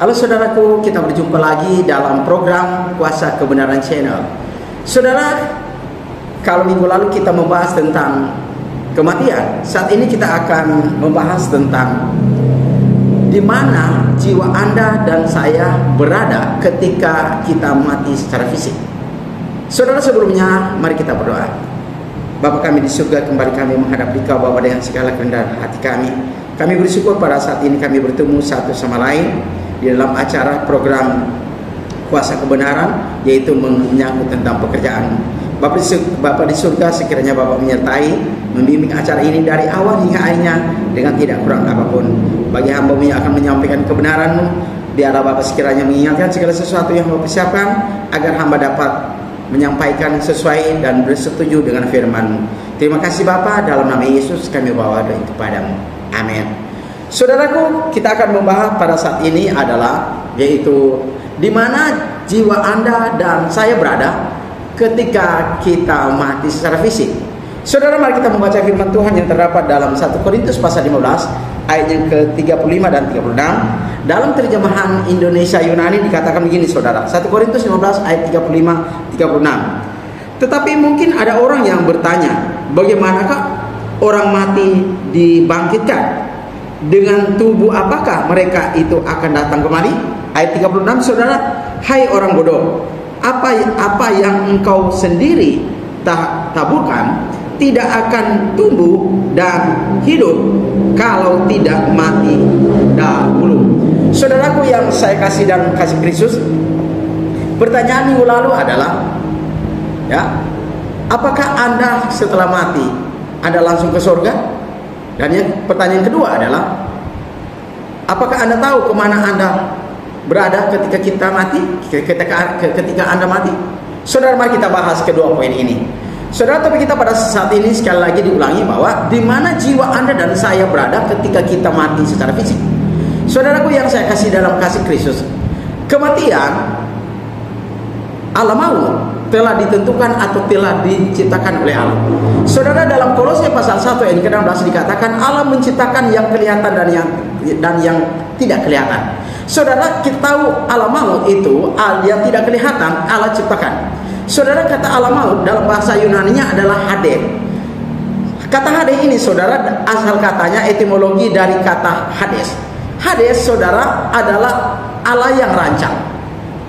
Halo saudaraku, kita berjumpa lagi dalam program Kuasa Kebenaran Channel. Saudara, kalau minggu lalu kita membahas tentang kematian, saat ini kita akan membahas tentang di mana jiwa Anda dan saya berada ketika kita mati secara fisik. Saudara, sebelumnya mari kita berdoa. Bapa kami di surga, kembali kami menghadap Dikau Bapa dengan segala kerendahan hati kami. Kami bersyukur pada saat ini kami bertemu satu sama lain di dalam acara program Kuasa Kebenaran, yaitu menyangkut tentang pekerjaan. Bapa di surga, sekiranya Bapa menyertai, membimbing acara ini dari awal hingga akhirnya dengan tidak kurang apapun. Bagi hamba-Mu yang akan menyampaikan kebenaran-Mu, biarlah Bapa sekiranya mengingatkan segala sesuatu yang Bapa persiapkan, agar hamba dapat menyampaikan sesuai dan bersetuju dengan firman-Mu. Terima kasih Bapa, dalam nama Yesus kami bawa doa kepada-Mu. Amin. Saudaraku, kita akan membahas pada saat ini adalah yaitu di mana jiwa Anda dan saya berada ketika kita mati secara fisik. Saudara, mari kita membaca firman Tuhan yang terdapat dalam 1 Korintus pasal 15 ayat yang ke-35 dan 36. Dalam terjemahan Indonesia Yunani dikatakan begini saudara, 1 Korintus 15 ayat 35-36. Tetapi mungkin ada orang yang bertanya, bagaimanakah orang mati dibangkitkan? Dengan tubuh apakah mereka itu akan datang kembali? Ayat 36, saudara, hai orang bodoh, apa yang engkau sendiri taburkan tidak akan tumbuh dan hidup kalau tidak mati dahulu. Saudaraku yang saya kasih dan kasih Kristus, pertanyaan minggu lalu adalah, ya, apakah Anda setelah mati Anda langsung ke surga? Dan yang pertanyaan kedua adalah, apakah Anda tahu kemana Anda berada ketika kita mati, ketika Anda mati? Saudara, mari kita bahas kedua poin ini. Saudara, tapi kita pada saat ini sekali lagi diulangi bahwa di mana jiwa Anda dan saya berada ketika kita mati secara fisik. Saudaraku yang saya kasih dalam kasih Kristus, kematian, alam maut telah ditentukan atau telah diciptakan oleh Allah. Saudara, dalam Kolose pasal 1 ayat ke-16 dikatakan Allah menciptakan yang kelihatan dan yang tidak kelihatan. Saudara, kita tahu alam maut itu yang tidak kelihatan Allah ciptakan. Saudara, kata alam maut dalam bahasa Yunani-nya adalah Hades. Kata Hades ini saudara, asal katanya etimologi dari kata Hades. Hades saudara adalah Allah yang rancang.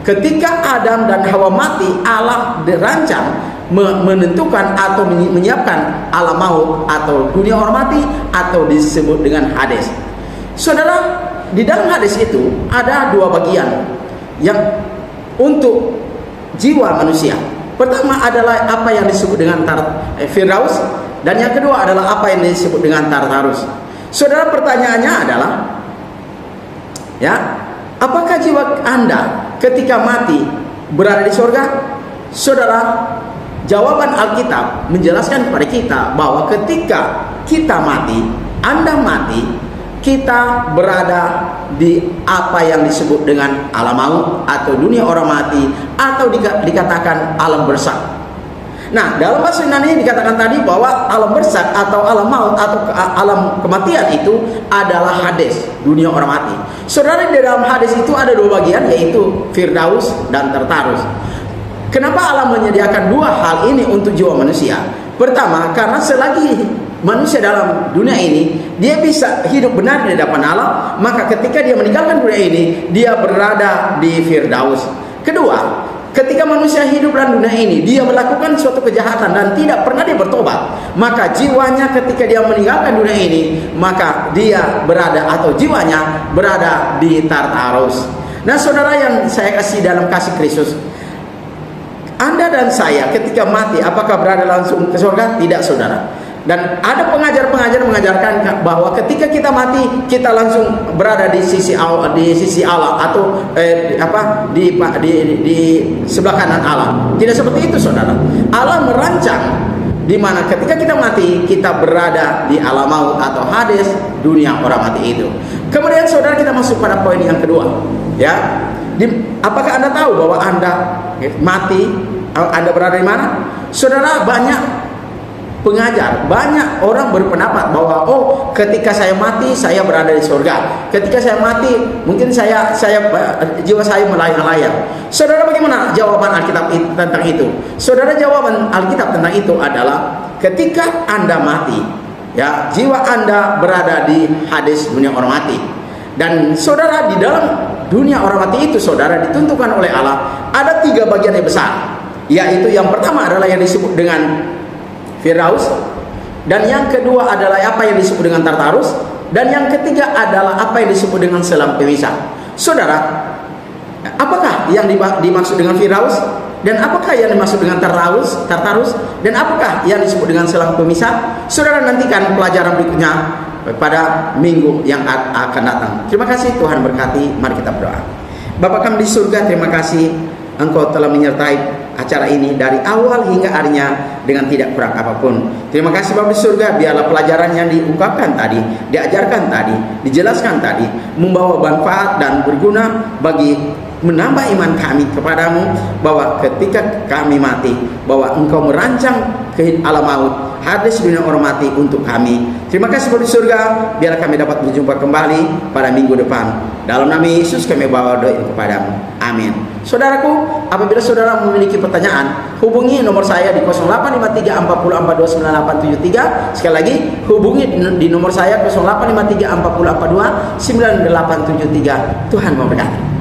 Ketika Adam dan Hawa mati, Allah dirancang menentukan atau menyiapkan alam maut atau dunia orang mati, atau disebut dengan Hades. Saudara, di dalam Hades itu ada dua bagian yang untuk jiwa manusia. Pertama adalah apa yang disebut dengan Firdaus, dan yang kedua adalah apa yang disebut dengan Tartarus. Saudara, pertanyaannya adalah, ya, apakah jiwa Anda ketika mati berada di surga? Saudara, jawaban Alkitab menjelaskan kepada kita bahwa ketika kita mati, Anda mati, kita berada di apa yang disebut dengan alam maut atau dunia orang mati, atau dikatakan alam bersak. Nah, dalam bahasa Yunani dikatakan tadi bahwa alam bersak atau alam maut atau alam kematian itu adalah Hades, dunia orang mati. Saudara, di dalam Hades itu ada dua bagian, yaitu Firdaus dan Tartarus. Kenapa Allah menyediakan dua hal ini untuk jiwa manusia? Pertama, karena selagi manusia dalam dunia ini dia bisa hidup benar di hadapan Allah, maka ketika dia meninggalkan dunia ini, dia berada di Firdaus. Kedua, ketika manusia hidup dalam dunia ini, dia melakukan suatu kejahatan dan tidak pernah dia bertobat, maka jiwanya ketika dia meninggalkan dunia ini, maka dia berada atau jiwanya berada di Tartarus. Nah, saudara yang saya kasih dalam kasih Kristus, Anda dan saya ketika mati apakah berada langsung ke surga? Tidak, saudara. Dan ada pengajar-pengajar mengajarkan bahwa ketika kita mati kita langsung berada di sisi Allah atau di sebelah kanan Allah. Tidak seperti itu, saudara. Allah merancang di mana ketika kita mati kita berada di alam maut atau Hades, dunia orang mati itu. Kemudian saudara, kita masuk pada poin yang kedua, ya. Apakah Anda tahu bahwa Anda mati, Anda berada di mana? Saudara, banyak pengajar. Banyak orang berpendapat bahwa oh, ketika saya mati saya berada di surga. Ketika saya mati mungkin jiwa saya melayang-layang. Saudara, bagaimana jawaban Alkitab tentang itu? Saudara, jawaban Alkitab tentang itu adalah ketika Anda mati, ya, jiwa Anda berada di Hades, dunia orang mati. Dan saudara, di dalam dunia orang mati itu, saudara, ditentukan oleh Allah ada 3 bagian yang besar. Yaitu yang pertama adalah yang disebut dengan Firdaus, dan yang kedua adalah apa yang disebut dengan Tartarus, dan yang ketiga adalah apa yang disebut dengan selam pemisah. Saudara, apakah yang dimaksud dengan Firdaus, dan apakah yang dimaksud dengan Tartarus, dan apakah yang disebut dengan selam pemisah? Saudara, nantikan pelajaran berikutnya pada minggu yang akan datang. Terima kasih, Tuhan berkati. Mari kita berdoa. Bapa kami di surga, terima kasih Engkau telah menyertai acara ini dari awal hingga akhirnya dengan tidak kurang apapun. Terima kasih Bapa di surga, biarlah pelajaran yang diungkapkan tadi, diajarkan tadi, dijelaskan tadi membawa manfaat dan berguna bagi menambah iman kami kepadamu, bahwa ketika kami mati, bahwa Engkau merancang ke alam maut, Hades, dunia orang mati untuk kami. Terima kasih Bapa di surga, biarlah kami dapat berjumpa kembali pada minggu depan. Dalam nama Yesus kami bawa doa kepadamu. Amin. Saudaraku, apabila saudara memiliki pertanyaan, hubungi nomor saya di 0853 40 42 9873. Sekali lagi, hubungi di nomor saya 0853 40 42 9873. Tuhan memberkati.